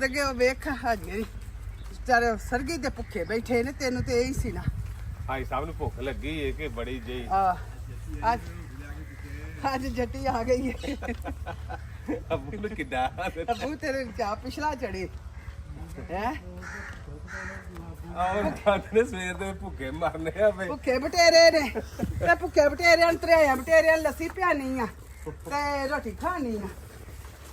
ਅੱਗੇ ਉਹ ਵੇਖ ਹਾਜੀ ਵਿਚਾਰੇ ਸਰਗੀ ਤੇ ਭੁੱਖੇ ਬੈਠੇ ਨੇ ਤੈਨੂੰ ਤੇ ਇਹੀ ਸੀ ਨਾ ਭਾਈ ਸਾਹਿਬ ਨੂੰ ਭੁੱਖ ਲੱਗੀ ਏ ਕਿ ਬੜੀ ਜਿਹੀ ਅੱਜ ਜੱਟੀ ਆ ਗਈ ਹੈ ਅੱਬੂ ਨੂੰ ਕਿੱਦਾਂ ਅੱਬੂ ਤੇਰੇ ਚਾਹ ਪਿਛਲਾ ਚੜੇ ਹੈ ਆਹ ਖਾਣੇ ਸਵੇਰ ਦੇ ਭੁੱਖੇ ਮਰਨੇ ਆ ਬਈ ਭੁੱਖੇ ਬਟੇਰੇ ਨੇ ਤੇ ਭੁੱਖੇ ਬਟੇਰਿਆਂ ਤਰਿਆ ਬਟੇਰਿਆਂ ਲੱਸੀ ਪਿਆਣੀ ਆ ਤੇ ਰੋਟੀ ਖਾਣੀ ਆ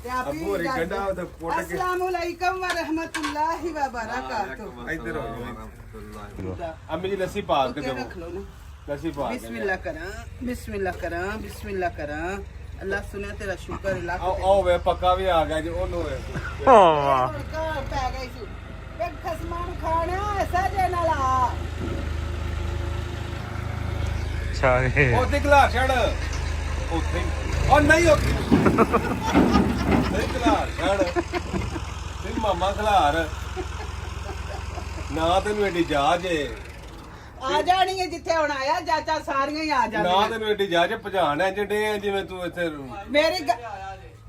ਤੇ ਆਪੀ ਅੱਬੂ ਰੀ ਗੰਡਾ ਉਹਦੇ ਪੁੱਟ ਕੇ ਅਸਲਾਮੁ ਅਲੈਕੁਮ ਵ ਰਹਿਮਤੁਲਾਹਿ ਵ ਬਰਕਾਤੁਹੂ ਇੱਧਰ ਹੋ ਅੰਮੀ ਜੀ ਲੱਸੀ ਪਾ ਕੇ ਦੇਵੋ ਰੱਖ ਲਓ ਨਾ ਲੱਸੀ ਪਾ ਕੇ ਬਿਸਮਿल्लाह ਕਰਾਂ ਬਿਸਮਿल्लाह ਕਰਾਂ ਅੱਲਾ ਸੁਣਿਆ ਤੇਰਾ ਸ਼ੁਕਰ ਲੱਖ ਆਓ ਵੇ ਪੱਕਾ ਵੀ ਆ ਗਿਆ ਜੀ ਉਹਨੂੰ ਵੇ ਵਾਹ ਪੈ ਗਈ ਸੀ ਇੱਕ ਖਸਮਾਨ ਖਾਣਾ ਸਾਜੇ ਨਾਲ ਆ ਛਾਗੇ ਉੱਥੇ ਗਲਾ ਛੜ ਉੱਥੇ ਉਹ ਨਹੀਂ ਉੱਥੇ ਨਹੀਂ ਗਲਾ ਛੜ ਤੇ ਮਾਮਾ ਖਲਾਰ ਨਾ ਤੈਨੂੰ ਐਡੀ ਜਾਜ ਏ ਆ ਜਾਣੀ ਹੈ ਜਿੱਥੇ ਹੁਣ ਆਇਆ ਚਾਚਾ ਸਾਰੀਆਂ ਹੀ ਆ ਨਾ ਜਾਣੀਆਂ ਤੈਨੂੰ ਐਡੀ ਜਾਜ ਭਜਾਣ ਐ ਜਿਹੜੇ ਜਿਵੇਂ ਤੂੰ ਇੱਥੇ ਮੇਰੀ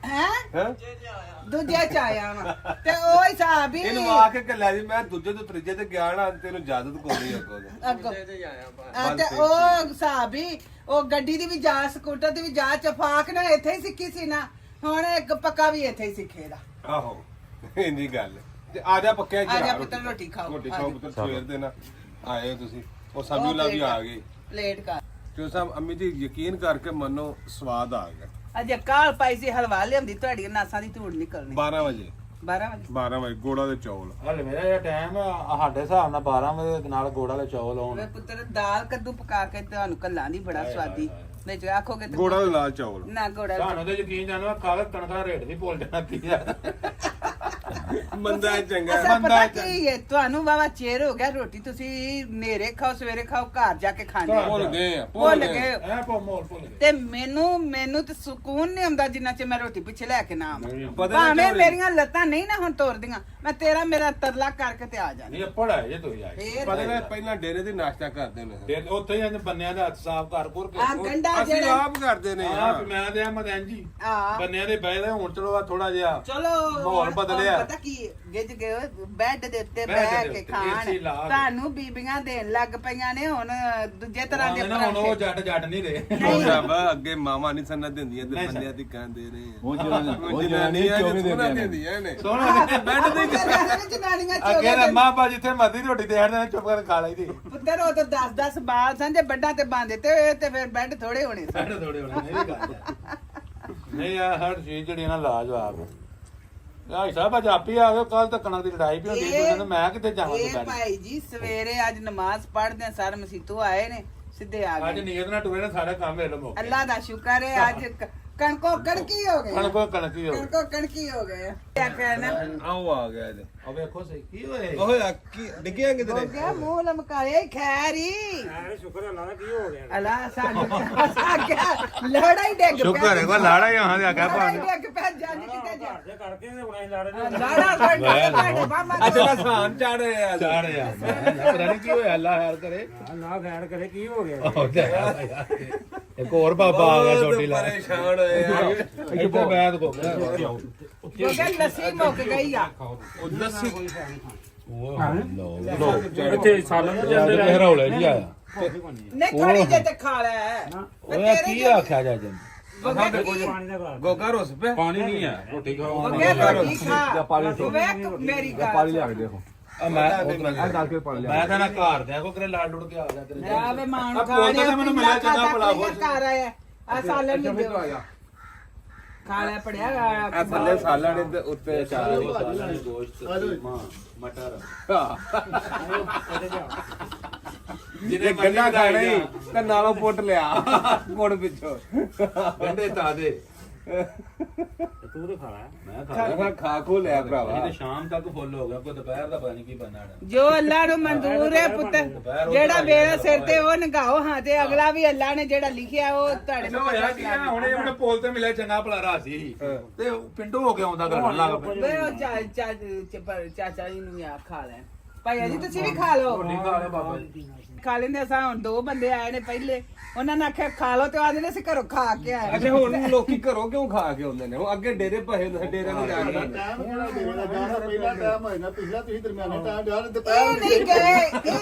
ਹੈ ਹੈ ਦੂਜੇ ਚ ਆਇਆ ਵਾ ਤੇ ਉਹ ਹਿਸਾਬ ਹੀ ਇਹਨੂੰ ਆ ਕੇ ਕੱਲਿਆ ਜੀ ਮੈਂ ਦੂਜੇ ਤੋਂ ਤੀਜੇ ਤੇ ਗਿਆ ਨਾ ਤੈਨੂੰ ਇਜਾਜ਼ਤ ਕੋਈ ਅੱਗੋਂ ਅੱਗੋਂ ਤੇ ਉਹ ਹਿਸਾਬ ਹੀ ਉਹ ਗੱਡੀ ਦੀ ਵੀ ਜਾ ਸਕੂਟਰ ਦੀ ਵੀ ਜਾ ਚਫਾਕ ਨਾ ਇੱਥੇ ਹੀ ਸਿੱਖੀ ਸੀ ਨਾ ਹੁਣ ਇੱਕ ਪੱਕਾ ਵੀ ਇੱਥੇ ਹੀ ਸਿੱਖੇਦਾ ਆਹੋ ਇੰਨੀ ਗੱਲ ਤੇ ਆ ਜਾ ਪੱਕਿਆ ਜੀ ਆ ਜਾ ਪੁੱਤਰ ਰੋਟੀ ਖਾਓ ਰੋਟੀ ਖਾਓ ਪੁੱਤਰ ਸਵੇਰ ਦੇ ਨਾ ਆਏ ਹੋ ਤੁਸੀਂ ਉਹ ਸਮਝੂਲਾ ਵੀ ਆ ਗਈ ਪਲੇਟ ਕਰ ਕਿਉਂ ਸਾਹਿਬ ਅੰਮੀ ਜੀ ਯਕੀਨ ਕਰਕੇ ਮੰਨੋ ਸਵਾਦ ਆ ਗਿਆ ਅਜੇ ਕਾਲ ਪਾਈ ਸੀ ਹਲਵਾ ਲਿਆਂਦੀ ਤੁਹਾਡੀਆਂ ਨਾਸਾਂ ਦੀ ਧੂੜ ਨਿਕਲਣੀ 12 ਵਜੇ 12 ਵਜੇ ਗੋੜਾ ਦੇ ਚੌਲ ਹਲੇ ਮੇਰਾ ਇਹ ਟਾਈਮ ਸਾਡੇ ਹਿਸਾਬ ਨਾਲ 12 ਵਜੇ ਦੇ ਨਾਲ ਗੋੜ ਵਾਲੇ ਚੌਲ ਆਉਣ ਵੇ ਪੁੱਤਰ ਦਾਲ ਕੱਦੂ ਪਕਾ ਕੇ ਤੁਹਾਨੂੰ ਕੱਲਾਂ ਦੀ ਬੜਾ ਸਵਾਦੀ ਵਿੱਚ ਆਖੋਗੇ ਤੇ ਗੋੜਾ ਦੇ ਲਾਲ ਚੌਲ ਨਾ ਗੋੜਾ ਤੁਹਾਨੂੰ ਤੇ ਯਕੀਨ ਜਾਨੋ ਕੱਲ ਕਣਕ ਦਾ ਰੇਟ ਵੀ ਭੁੱਲ ਜਾਣਾ ਕੀ ਆ ਮੰਦਾ ਚੰਗਾ ਅਸਾਂ ਪਤਾ ਕੀ ਹੈ ਤੁਹਾਨੂੰ ਵਾਵਾ ਚੇਰ ਹੋ ਗਿਆ ਰੋਟੀ ਤੁਸੀਂ ਨੇਰੇ ਖਾਓ ਸਵੇਰੇ ਖਾਓ ਘਰ ਜਾ ਕੇ ਖਾਣੇ ਭੁੱਲ ਗਏ ਆ ਭੁੱਲ ਗਏ ਐ ਮੋਲ ਭੁੱਲ ਗਏ ਤੇ ਮੈਨੂੰ ਤੇ ਸਕੂਨ ਨਹੀਂ ਆਉਂਦਾ ਜਿੰਨਾ ਚ ਮੈਂ ਰੋਟੀ ਪਿੱਛੇ ਲੈ ਕੇ ਨਾ ਆਵਾਂ ਪਤਾ ਭਾਵੇਂ ਮੇਰੀਆਂ ਲੱਤਾਂ ਨਹੀਂ ਨਾ ਹੁਣ ਤੋਰਦੀਆਂ ਮੈਂ ਮੇਰਾ ਤਰਲਾ ਕਰਕੇ ਤੇ ਆ ਜਾਣੀ ਨਹੀਂ ਪੜਾ ਜੇ ਤੁਸੀਂ ਆਏ ਫੇਰ ਪਤਾ ਪਹਿਲਾਂ ਡੇਰੇ ਦੀ ਨਾਸ਼ਤਾ ਕਰਦੇ ਨੇ ਤੇ ਉੱਥੇ ਹੀ ਇਹਨੇ ਬੰਨਿਆਂ ਦੇ ਹੱਥ ਸਾਫ਼ ਕਰ ਕੁਰ ਕੇ ਆ ਗੰਡਾ ਅਸੀਂ ਜਿਹੜਾ ਆਪ ਕਰਦੇ ਨੇ ਆਪ ਮੈਂ ਤੇ ਅਹਿਮਦ ਜੀ ਆ ਬੰਨਿਆਂ ਦੇ ਬਹਿ ਦੇ ਹੁਣ ਚਲੋ ਆ ਥੋੜਾ ਜਿਹਾ ਚਲੋ ਮਾਹੌਲ ਹੁਣ ਬਦਲਿਆ। ਪਤਾ ਕੀ ਗਿੱਜ ਗਏ ਬੈੱਡ ਦੇ ਉੱਤੇ ਬੈੱਡ ਬਹਿ ਦੇ ਕੇ ਉੱਤੇ, ਖਾਣ AC ਲਾ ਕੇ। ਤੁਹਾਨੂੰ ਬੀਬੀਆਂ ਦੇਣ ਲੱਗ ਪਈਆਂ ਨੇ ਹੁਣ ਦੂਜੇ ਤਰ੍ਹਾਂ ਦੇ ਹੁਣ ਉਹ ਜੱਟ ਨਹੀਂ ਰਹੇ ਉਹ ਰੱਬ ਅੱਗੇ ਮਾਮਾ ਨਹੀਂ ਸੰਨਾ ਦਿੰਦੀਆਂ ਤੇ ਬੰਦਿਆਂ ਦੀ ਕਹਿੰਦੇ ਨੇ ਉਹ ਜਨਾਨੀਆਂ ਕਿਉਂ ਨਹੀਂ ਦਿੰਦੀਆਂ ਨੇ ਸੋਹਣਾ ਬੈੱਡ ਦੇ ਜਨਾਨੀਆਂ ਅੱਗੇ ਚੋਲੇ ਰੰਮਾ ਪਾ ਜਿੱਥੇ ਮਰਦੀ ਰੋਟੀ ਦੇਣ ਦੇ ਚੁੱਪ ਕਰਕੇ ਖਾ ਲਈਦੀ ਪੁੱਤਰ ਉਹ ਤਾਂ 10 ਬਾਲ ਸਨ ਜੇ ਬੱਡਾਂ ਤੇ ਬਾਂਦੇ ਤੇ ਫਿਰ ਬੈੱਡ ਥੋੜੇ ਹੋਣੇ ਸਨ ਸਾਡੇ ਥੋੜੇ ਹੋਣੇ ਇਹ ਗੱਲ ਹੈ ਨਹੀਂ ਆ ਹਰ ਚੀਜ਼ ਜਿਹੜੀ ਨਾ ਲਾਜਵਾਬ ਯਾਰ ਸਾਹਿਬ ਅੱਜ ਆਪੀ ਆ ਗਏ ਕੱਲ ਤੱਕ ਕਣਕ ਦੀ ਲੜਾਈ ਵੀ ਹੁੰਦੀ ਸੀ ਮੈਂ ਕਿੱਥੇ ਜਾਵਾਂ ਇਹ ਦੁਕਾਨ ਭਾਈ ਜੀ ਸਵੇਰੇ ਅੱਜ ਨਮਾਜ਼ ਪੜ੍ਹਦੇ ਸਾਰੇ ਮਸੀਤੋਂ ਆਏ ਨੇ ਸਿੱਧੇ ਆ ਅੱਜ ਗਏ ਨੀਂਦ ਨਾਲ ਟੁਰੇ ਨਾ ਸਾਰਾ ਕੰਮ ਵੇਲੇ ਮੁੱਕ ਅੱਲਾ ਦਾ ਸ਼ੁਕਰ ਹੈ ਅੱਜ ਕਣਕੋ ਕਣਕੀ ਹੋ ਗਏ ਕਣਕੀ ਹੋ ਕਣਕੋ ਕਣਕੀ ਹੋ ਗਏ ਕਿਆ ਕਹਿਣਾ ਆਓ ਆ ਗਿਆ ਇਹਦੇ ਆ ਵੇਖੋ ਸਹੀ ਕੀ ਹੋਏ ਓਏ ਕੀ ਡਿੱਗਿਆ ਹੋ ਕਿਧਰੇ ਗਿਆ ਮੂੰਹ ਲਮਕਾਏ ਖੈਰੀ ਸ਼ੁਕਰ ਅੱਲਾ ਦਾ ਕੀ ਹੋ ਗਿਆ ਅੱਲਾ ਸਾਨੂੰ ਲੜਾ ਹੀ ਡਿੱਗ ਪਿਆ ਸ਼ੁਕਰ ਹੈ ਕੋ ਲਾੜਾ ਯਹਾਂ ਦੇ ਆ ਗਿਆ ਲੜਾ ਹੀ ਡਿੱਗ ਪਿਆ ਜੱਜ ਕਿਤੇ ਜਾ ਘਰ ਦੇ ਕਰਕੇ ਤੇ ਹੁਣੇ ਲੜ ਰਹੇ ਲੜਾ ਸਾਡੇ ਮਾਮਾ ਅੱਛਾ ਨਾ ਸਾਨ ਚਾੜੇ ਆ ਚਾੜਿਆ ਪਤਾ ਨਹੀਂ ਕੀ ਹੋਇਆ ਅੱਲਾ ਖੈਰ ਕਰੇ ਨਾ ਖੈਰ ਕਰੇ ਕੀ ਹੋ ਗਿਆ ਇੱਕ ਹੋਰ ਬਾਬਾ ਆ ਗਿਆ ਛੋਟੀ ਲਾ ਪਰੇਸ਼ਾਨ ਹੋਏ ਆ ਇੱਥੇ ਬੈਠ ਕੋ ਕਿਉਂਕਿ ਲੱਸੀ ਮੁੱਕ ਗਈ ਆ ਉਹ ਲੱਸੀ ਇੱਥੇ ਸਾਲਨ ਤੇ ਜਾਂਦੇ ਤੇ ਹਰੌਲੇ ਨਹੀਂ ਆਇਆ ਨਹੀਂ ਥੋੜੀ ਜਿਹੀ ਤੇ ਖਾ ਲੈ ਓਏ ਕੀ ਆਖਿਆ ਜਾ ਜਨ ਪਾਣੀ ਦਾ ਘਰ ਗੋਗਾ ਰੋਸ ਪੇ ਪਾਣੀ ਨਹੀਂ ਹੈ ਰੋਟੀ ਖਾਓ ਰੋਟੀ ਖਾ ਵੇਖ ਮੇਰੀ ਗੱਲ ਲਿਆ ਕੇ ਦੇਖੋ ਮੈਂ ਤਾਂ ਨਾ ਘਰ ਦੇ ਕੋ ਕਰੇ ਲਾੜ ਲੁੜ ਕੇ ਆ ਜਾ ਤੇਰੇ ਜਾ ਵੇ ਮਾਂ ਆ ਨੂੰ ਪੁੱਤ ਤੇ ਮੈਨੂੰ ਮਿਲਿਆ ਚੰਗਾ ਭਲਾ ਹੋ। ਘਰ ਆਇਆ ਆ ਸਾਲਨ ਨਹੀਂ ਦਿਓ ਖਾ ਲੈ ਪੜਿਆ ਆ ਥੱਲੇ ਸਾਲਣ ਦੇ ਉੱਤੇ ਚਾਰ ਗੋਸ਼ਤ ਮਟਰ ਜਿਹਨੇ ਗੰਡਾ ਖਾਣਾ ਹੀ ਤੇ ਨਾਲੋਂ ਪੁੱਟ ਲਿਆ ਪੁੱਟ ਪਿੱਛੋਂ ਗੰਡੇ ਤਾਦੇ ਤੂੰ ਤੇ ਖਾਣਾ ਮੈਂ ਖਾ ਖੋ ਲਿਆ ਇਹ ਭਰਾਵਾ ਤੇ ਸ਼ਾਮ ਤੱਕ ਫੁੱਲ ਹੋ ਗਿਆ ਕੋਈ ਦੁਪਹਿਰ ਦਾ ਪਤਾ ਨਹੀਂ ਕੀ ਬਣਨਾ ਜੋ ਅੱਲਾ ਨੂੰ ਮਨਜ਼ੂਰ ਹੈ ਪੁੱਤਰ ਜਿਹੜਾ ਮੇਰਾ ਸਿਰ ਤੇ ਉਹ ਨਗਾਓ ਹਾਂ ਤੇ ਅਗਲਾ ਵੀ ਅੱਲਾ ਨੇ ਜਿਹੜਾ ਲਿਖਿਆ ਉਹ ਤੁਹਾਡੇ ਇਹਨੂੰ ਹੋਇਆ ਕੀ ਆ ਹੁਣੇ ਆਪਣੇ ਪੋਲ ਤੇ ਮਿਲਿਆ ਚੰਗਾ ਭਲਾ ਰਾਸੀ ਸੀ ਤੇ ਪਿੰਡੋਂ ਹੋ ਕੇ ਆਉਂਦਾ ਘਰ ਲੱਗ ਪਿਆ ਵੇ ਉਹ ਚਾਚਾ ਜੀ ਨੂੰ ਆ ਖਾ ਲੈ ਭਾਈ ਜੀ ਤੁਸੀਂ ਵੀ ਖਾ ਲਓ ਨਹੀਂ ਖਾ ਲਿਆ ਬਾਬਾ ਜੀ ਖਾ ਲੈਂਦੇ ਅਸਾਂ ਹੁਣ 2 ਬੰਦੇ ਆਏ ਨੇ ਪਹਿਲੇ ਉਹਨਾਂ ਨੇ ਆਖਿਆ ਖਾ ਲਓ ਤੇ ਆਦੇ ਨੇ ਅਸੀਂ ਘਰੋਂ ਖਾ ਕੇ ਆਏ ਅੱਛਾ ਹੁਣ ਲੋਕੀ ਘਰੋਂ ਕਿਉਂ ਖਾ ਕੇ ਆਉਂਦੇ ਨੇ ਉਹ ਅੱਗੇ ਡੇਰੇ ਭਏ ਹੁੰਦੇ ਸੀ, ਡੇਰੇ ਨੂੰ ਜਾਣਦੇ ਟਾਈਮ ਜਿਹੜਾ ਡੇਰੇ ਦਾ ਜਾਣਾ ਪਹਿਲਾ ਟਾਈਮ ਹੋਇਆ ਨਾ ਪਿਛਲਾ ਤੁਸੀਂ ਦਰਮਿਆਨੇ ਟਾਈਮ ਜਾਣ ਇਹ ਦੁਪਹਿਰ ਨਹੀਂ ਗਏ ਇਹ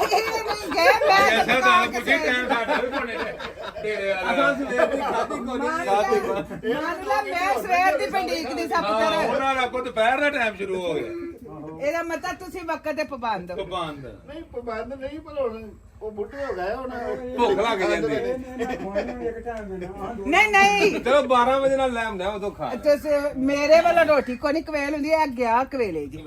ਨਹੀਂ ਗਏ ਮੈਂ ਐਸਾ ਤਾਂ ਪੁੱਛੀ ਟਾਈਮ ਸਾਡਾ ਵੀ ਕੋਨੇ ਡੇਰੇ ਵਾਲਾ ਅਸਾਂ ਸਵੇਰ ਦੀ ਖਾਧੀ ਕੋਈ ਨਹੀਂ ਖਾਧੀ ਮੰਨ ਲਾ ਮੈਂ ਸਵੇਰ ਦੀ ਪੰਡੀਕ ਦੀ ਸਭ ਹਾਂ ਤਰ੍ਹਾਂ ਉਹਨਾਂ ਦਾ ਕੋ ਦੁਪਹਿਰ ਦਾ ਟਾਈਮ ਸ਼ੁਰੂ ਹੋ ਗਿਆ ਇਹਦਾ ਮਤਲਬ ਤੁਸੀਂ ਵਕਤ ਤੇ ਪਾਬੰਦ ਹੋ ਬੰਦ ਨਹੀਂ ਪਾਬੰਦ ਨਹੀਂ ਪਰ ਹੁਣ ਉਹ ਬੁੱਢੇ ਹੋ ਗਏ ਹੁਣ ਭੁੱਖ ਲੱਗ ਜਾਂਦੀ ਹੈ। ਨਹੀਂ ਚਲੋ 12 ਵਜੇ ਨਾਲ ਲੈ ਆਉਂਦਾ ਉਦੋਂ ਖਾ ਤੁਸੀਂ ਮੇਰੇ ਵੱਲੋਂ ਰੋਟੀ ਕੋਈ ਨਹੀਂ ਕਵੇਲ ਹੁੰਦੀ ਹੈ ਗਿਆ ਕਵੇਲੇ ਜੀ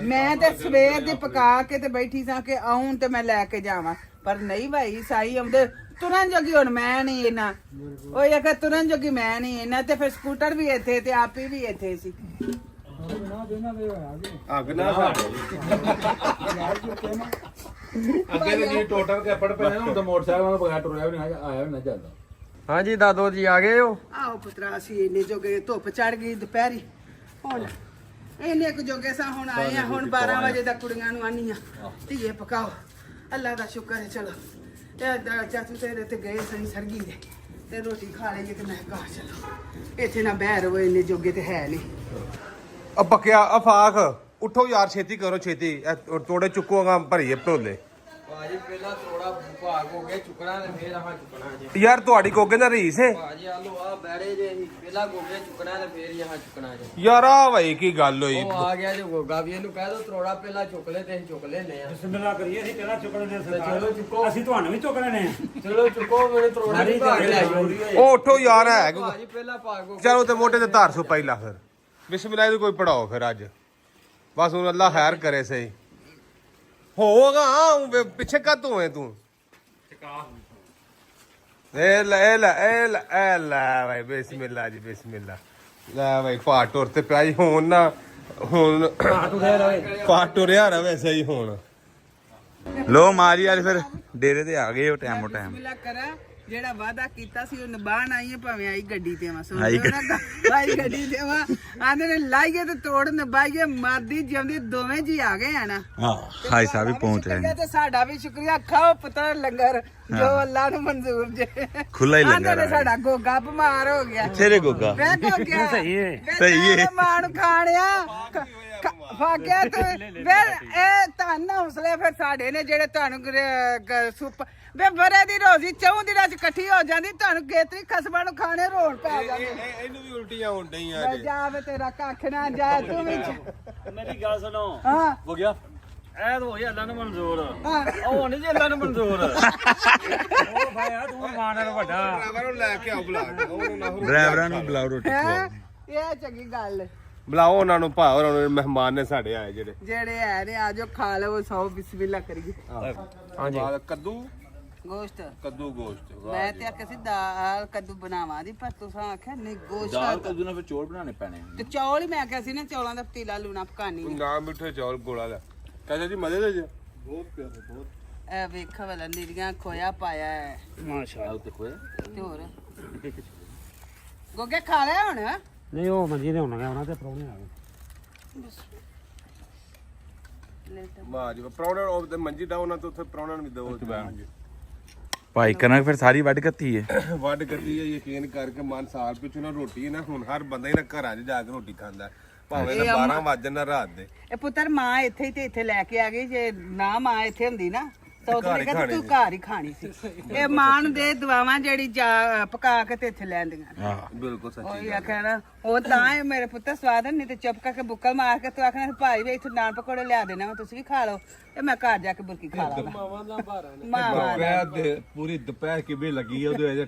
ਮੈਂ ਤੇ ਸਵੇਰ ਦੀ ਪਕਾ ਕੇ ਤੇ ਬੈਠੀ ਸਾਂ ਕਿ ਆਉਂ ਤੇ ਮੈਂ ਲੈ ਕੇ ਜਾਵਾਂ ਪਰ ਨਹੀਂ ਭਾਈ ਸਾਈ ਆਉਂਦੇ ਤੁਰਨ ਜੋਗੀ ਹੁਣ ਮੈਂ ਨਹੀਂ ਇਹਨਾਂ ਉਹ ਇਹ ਕਿ ਤੁਰਨ ਜੋਗੀ ਮੈਂ ਨਹੀਂ ਇਹਨਾਂ ਤੇ ਫਿਰ ਸਕੂਟਰ ਵੀ ਇੱਥੇ ਤੇ ਆਪੀ ਵੀ ਇੱਥੇ ਸੀ ਅੱਗ ਨਾ ਸਾਡੇ ਅੱਗੇ ਤੇ ਜੀ ਟੋਟਲ ਕੱਪੜ ਪਏ ਨੇ ਹੁਣ ਤਾਂ ਮੋਟਰਸਾਈਕਲ ਨਾਲ ਬਗੈਰ ਟੁਰਿਆ ਵੀ ਨਹੀਂ ਆਇਆ ਵੀ ਨਾ ਜਾਂਦਾ ਹਾਂਜੀ ਦਾਦੋ ਜੀ ਆ ਗਏ ਹੋ ਆਓ ਪੁੱਤਰਾ ਸੀ ਇੰਨੇ ਜੋਗੇ ਧੁੱਪ ਚੜ ਗਈ ਦੁਪਹਿਰੀ ਹੁਣ ਇੰਨੇ ਕੁ ਜੋਗੇ ਸਾਂ ਹੁਣ ਆਏ ਆ ਹੁਣ 12 ਵਜੇ ਦਾ ਕੁੜੀਆਂ ਨੂੰ ਆਨੀਆਂ ਧੀਏ ਪਕਾਓ ਅੱਲਾ ਦਾ ਸ਼ੁਕਰ ਹੈ ਚਲੋ ਇਹ ਚਾਚੂ ਤੇਰੇ ਤੇ ਗਏ ਸਹੀ ਸਰਗੀ ਦੇ ਤੇ ਰੋਟੀ ਖਾ ਲਈਏ ਤੇ ਮੈਂ ਘਰ ਚਲੋ ਇੱਥੇ ਨਾ ਬਹਿ ਰਹੋ ਇੰਨੇ ਜੋਗੇ ਤੇ ਹੈ ਨਹੀਂ ਆ ਪੱਕਿਆ ਅਫਾਕ ਉੱਠੋ ਯਾਰ ਛੇਤੀ ਕਰੋ ਛੇਤੀ ਇਹ ਤੋੜੇ ਚੁੱਕੋਗਾ ਭਰੀਏ ਢੋਲੇ ਭਾਜੀ ਪਹਿਲਾਂ ਥੋੜਾ ਭਾਗ ਹੋ ਗਿਆ ਚੁੱਕਣਾ ਤੇ ਫੇਰ ਆਹ ਚੁੱਕਣਾ ਜੇ ਯਾਰ ਤੁਹਾਡੀ ਕੋਗੇ ਦਾ ਰੀਸ ਹੈ ਭਾਜੀ ਆਲੋ ਆ ਬੈੜੇ ਜੇ ਅਸੀਂ ਪਹਿਲਾਂ ਗੋਗੇ ਚੁੱਕਣਾ ਤੇ ਫੇਰ ਆਹ ਚੁੱਕਣਾ ਜੇ ਯਾਰ ਆ ਭਾਈ ਕੀ ਗੱਲ ਹੋਈ ਉਹ ਆ ਗਿਆ ਜੋ ਗੋਗਾ ਵੀ ਇਹਨੂੰ ਕਹਿ ਦੋ ਤਰੋੜਾ ਪਹਿਲਾਂ ਚੁੱਕ ਲੈ ਤੇ ਅਸੀਂ ਚੁੱਕ ਲੈਨੇ ਆ ਬਿਸਮਿਲ੍ਲਾ ਕਰੀਏ ਅਸੀਂ ਪਹਿਲਾਂ ਚੁੱਕ ਲੈਣੇ ਚਲੋ ਚੁੱਕੋ ਅਸੀਂ ਤੁਹਾਨੂੰ ਵੀ ਚੁੱਕ ਲੈਣੇ ਚਲੋ ਚੁੱਕੋ ਮੇਰੇ ਤਰੋੜਾ ਵੀ ਭਾਗ ਲੈ ਜਾਓ ਉਹ ਉੱਠੋ ਯਾਰ ਹੈ ਭਾਜੀ ਪਹਿਲਾਂ ਭਾਗ ਹੋ ਚਲੋ ਤੇ ਮੋਟੇ ਤੇ ਧਾਰ ਸੋ ਪਹਿਲਾਂ ਫਿਰ ਬਿਸਮਿਲ੍ਲਾਹ ਦੀ ਕੋਈ ਪੜਾਓ ਫਿਰ ਅੱਜ ਬਸ ਹੁਣ ਅੱਲਾ ਖੈਰ ਕਰੇ ਸਹੀ ਹੋਗਾ ਪਿੱਛੇ ਕਾ ਤੂੰ ਹੈ ਤੂੰ ਇਹ ਲੈ ਭਾਈ ਬਿਸਮਿਲ੍ਲਾਹ ਜੀ ਬਿਸਮਿਲ੍ਲਾਹ ਲੈ ਭਾਈ ਪਾਟ ਟੁਰ ਤੇ ਪਿਆ ਜੀ ਹੁਣ ਨਾ ਹੁਣ ਪਾਟ ਟੁਰਿਆ ਰਵੇ ਸਹੀ ਹੁਣ ਲੋ ਮਾਰੀ ਅੱਜ ਫਿਰ ਡੇਰੇ ਤੇ ਆ ਗਏ ਹੋ ਟਾਈਮ ਬਿਸਮਿਲ੍ਲਾ ਕਰਾਂ ਜਿਹੜਾ ਵਾਅਦਾ ਕੀਤਾ ਸੀ ਉਹ ਨਿਭਾਣ ਆਈ ਹੈ ਭਾਵੇਂ ਆਈ ਗੱਡੀ ਤੇ ਆਵਾਂ ਆਈ ਆਈ ਗੱਡੀ ਤੇ ਆਵਾਂ ਆਂਦੇ ਨੇ ਲਾਈਏ ਤੇ ਤੋੜ ਨਿਭਾਈਏ ਮਰਦੀ ਜਿਉਂਦੀ ਦੋਵੇਂ ਜੀ ਆ ਗਏ ਆ ਨਾ ਹਾਂ ਹਾਈ ਸਾਹਿਬ ਵੀ ਪਹੁੰਚ ਰਹੇ ਨੇ ਤੇ ਸਾਡਾ ਵੀ ਸ਼ੁਕਰੀਆ ਖਾਓ ਪੁੱਤਰ ਲੰਗਰ ਜੋ ਅੱਲਾ ਨੂੰ ਮਨਜ਼ੂਰ ਜੇ ਖੁੱਲਾ ਹੀ ਆਂਦੇ ਲੰਗਰ ਨੇ ਆ ਸਾਡਾ ਗੋਗਾ ਬਿਮਾਰ ਹੋ ਗਿਆ ਤੇਰੇ ਗੋਗਾ ਮੈਂ ਕੋ ਗਿਆ ਸਹੀ ਹੈ ਸਹੀ ਹੈ। ਮਾਣ ਖਾਣਿਆ ਫਾਕਿਆ ਤੇ ਫਿਰ ਇਹ ਧੰਨ ਹੌਸਲੇ ਫਿਰ ਸਾਡੇ ਨੇ ਜਿਹੜੇ ਤੁਹਾਨੂੰ ਸੁਪ ਵੇ ਬਰੇ ਦੀ ਰੋਜ਼ੀ ਚੌਂ ਦਿਨਾਂ ਚ ਇਕੱਠੀ ਹੋ ਜਾਂਦੀ ਤੁਹਾਨੂੰ ਗੇਤਰੀ ਖਸਮਾਂ ਨੂੰ ਖਾਣੇ ਰੋਣ ਪੈ ਜਾਂਦੇ ਇਹਨੂੰ ਵੀ ਉਲਟੀਆਂ ਹੋਣ ਡਈਆਂ ਜਾਵੇ ਤੇਰਾ ਕੱਖ ਨਾ ਜਾ ਤੂੰ ਵੀ ਮੇਰੀ ਗੱਲ ਸੁਣੋ ਹਾਂ ਹੋ ਗਿਆ ਐ ਤਾਂ ਹੋਈ ਅੱਲਾ ਨੂੰ ਮਨਜ਼ੂਰ ਹਾਂ ਉਹ ਨਹੀਂ ਜੀ ਅੱਲਾ ਨੂੰ ਮਨਜ਼ੂਰ ਉਹ ਭਾਈ ਆ ਤੂੰ ਮਾਂ ਨਾਲ ਵੱਡਾ ਡਰਾਈਵਰ ਨੂੰ ਲੈ ਕੇ ਆਓ ਬੁਲਾ ਕੇ ਉਹਨੂੰ ਨਾ ਡਰਾਈਵਰਾਂ ਨੂੰ ਬੁਲਾਓ ਰੋਟੀ ਹੈਂ? ਖਵਾਓ ਇਹ ਚੰਗੀ ਗੱਲ ਹੈ। ਬੁਲਾਓ ਉਹਨਾਂ ਨੂੰ ਭਾ ਉਹਨਾਂ ਨੂੰ ਮਹਿਮਾਨ ਨੇ ਸਾਡੇ ਆਏ ਜਿਹੜੇ ਜਿਹੜੇ ਹੈ ਨੇ ਆਜੋ ਖਾ ਲਵੋ ਸੌ ਬਿਸਮਿਲ੍ਲਾ ਕਰੀਏ ਹਾਂਜੀ ਕੱਦੂ ਗੋਸ਼ਤ ਕੱਦੂ ਗੋਸ਼ਤ ਮੈਂ ਤੇ ਆਖਿਆ ਸੀ ਦਾਲ ਕੱਦੂ ਬਣਾਵਾਂ ਦੀ ਪਰ ਤੁਸੀਂ ਆਖਿਆ ਨਹੀਂ ਗੋਸ਼ਤ ਕੱਦੂ ਨਾਲ ਫਿਰ ਚੋਲ ਬਣਾਉਣੇ ਪੈਣੇ ਤੇ ਚੌਲ ਹੀ ਮੈਂ ਆਖਿਆ ਸੀ ਨਾ ਚੌਲਾਂ ਦਾ ਪਤੀਲਾ ਲੂਣਾ ਪਕਾਨੀ ਨੇ ਨਾ ਮਿੱਠੇ ਚੌਲ ਗੋਲਾ ਲੈ ਕਹਿੰਦੇ ਜੀ ਮਜ਼ੇ ਦੇ ਜੀ ਇਹ ਵੇਖ ਵਾਲਾ ਨੀਰੀਆਂ ਖੋਇਆ ਪਾਇਆ ਹੈ ਮਾਸ਼ਾਅੱਲਾ ਤੇ ਖੋਏ ਤੇ ਹੋਰ ਗੋਗੇ ਖਾ ਲਿਆ ਹੁਣ ਨਹੀਂ ਉਹ ਮੰਜੀ ਨੇ ਹੋਣਾ ਉਹਨਾਂ ਤੇ ਪ੍ਰਾਹੁਣੇ ਆ ਗਏ ਵਾਹ ਜੀ ਪ੍ਰਾਹੁਣਾ ਉਹ ਤੇ ਮੰਜੀ ਡਾਉ ਨਾ ਤੇ ਉੱਥੇ ਪ੍ਰਾਹੁਣਾ ਨੂੰ ਵੀ ਦਿਓ ਭਾਈ ਕਣਕ ਫਿਰ ਸਾਰੀ ਵੱਢ ਕੱਤੀ ਹੈ ਵੱਡ ਕੱਢੀ ਹੈ ਯਕੀਨ ਕਰਕੇ ਮਨ ਸਾਲ ਪਿੱਛੋਂ ਨਾ ਰੋਟੀ ਨਾ ਹੁਣ ਹਰ ਬੰਦਾ ਹੀ ਨਾ ਘਰਾਂ 'ਚ ਜਾ ਕੇ ਰੋਟੀ ਖਾਂਦਾ ਭਾਵੇਂ ਨਾ 12 ਵਜੇ ਨਾ ਰਾਤ ਦੇ ਇਹ ਪੁੱਤਰ ਮਾਂ ਇੱਥੇ ਹੀ ਤੇ ਇੱਥੇ ਲੈ ਕੇ ਆ ਗਈ ਜੇ ਨਾ ਮਾਂ ਇੱਥੇ ਹੁੰਦੀ ਨਾ ਤਾਂ ਘਰ ਉਹਨੇ ਹੀ ਕਹਿੰਦਾ ਖਾਣੀ ਤੂੰ ਘਰ ਹੀ ਖਾਣੀ ਸੀ ਇਹ ਮਾਂ ਨੂੰ ਦੇ ਦਵਾਵਾਂ ਜਿਹੜੀ ਪਕਾ ਕੇ ਤੇ ਇੱਥੇ ਲੈਂਦੀਆਂ ਨੇ ਹਾਂ ਬਿਲਕੁਲ ਸੱਚੀ ਉਹੀ ਆਖਿਆ ਨਾ ਉਹ ਤਾਂ ਇਹ ਮੇਰੇ ਪੁੱਤਰ ਸਵਾਦ ਨਹੀਂ ਤੇ ਚੁੱਪ ਕਰਕੇ ਬੁੱਕਲ ਮਾਰ ਕੇ ਤੂੰ ਆਖਣਾ ਭਾਈ ਵੀ ਇੱਥੇ ਨਾਨ ਪਕੌੜੇ ਲਿਆ ਦੇਣਾ ਤੁਸੀਂ ਵੀ ਖਾ ਲਓ ਤੇ ਮੈਂ ਘਰ ਜਾ ਕੇ ਬੁਰਕੀ ਖਾ ਲਾਂਗਾ ਮਾਵਾਂ ਦਾ ਪੂਰੀ ਦੁਪਹਿਰ ਕਿਵੇਂ ਲੱਗੀ ਹੈ ਉਹਦੇ ਅਜੇ